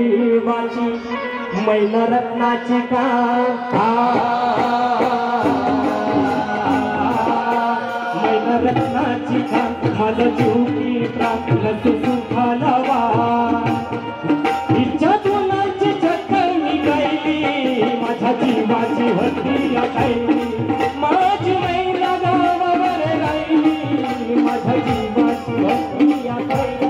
वाची मैना रत्नाची का मैना रत्नाची का मला जीवकी प्रार्थना सुखालावा इच्छा तुलाची छकणी गायली माझ्या जीवाची होती गायली माझी मैना गावावर राहिली माझ्या जीवाची होती गायली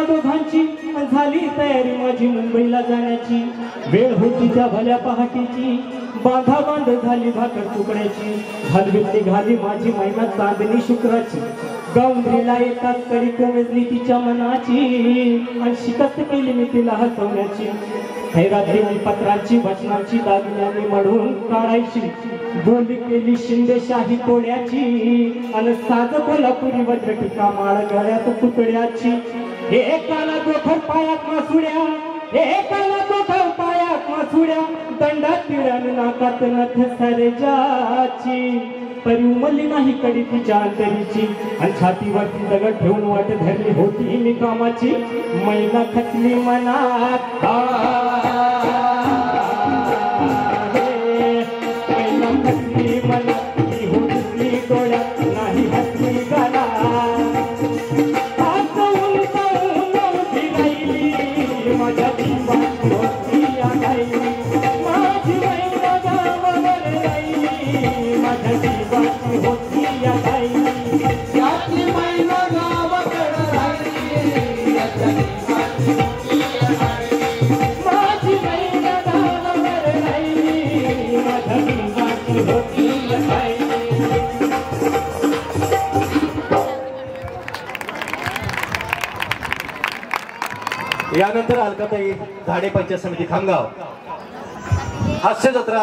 झाली तयारी माझी मुंबईला जाण्याची वेळ होती त्या भल्या पहाटेची बांधा बांध झाली भाकर तुकड्याची हलवीत निघाली माझी मैना चांदणी शुक्राची गौंडरीला येतात तरी कोमेजली तिच्या मनाची आणि शिकस्त केली मी तिला हसवण्याची हैरातली मी पत्रांची वचनांची दागिन्यांनी मढून काढायची बोली केली शिंदेशाही तोड्याची आणि साध कोल्हापुरी वज्रटिका माळ गळ्यात पुतळ्याची एकाला दोखर पायात मासुड्या एकाला दोखर पायात मासुड्या दंडात तिळ्यान नाकात नथ सरजाची तरी उमलली नाही कडी तिच्या अंतरीची आणि छातीवरती दगड ठेवून वाट धरली होती मी कामाची मैना खचली मनात मैना खचली मनात होती डोळ्यात नाही हसली गाला माझ्या जीवाची होती गायली माझी मैना गावावर राहिली माझ्या जीवाची होती गायली याची मैना गावावर राहिली माझी मैना गावावर राहिली माझ्या जीवाची होती गायली. यानंतर अलकाताई धाडे पंचायत समिती खामगाव हास्य जत्रा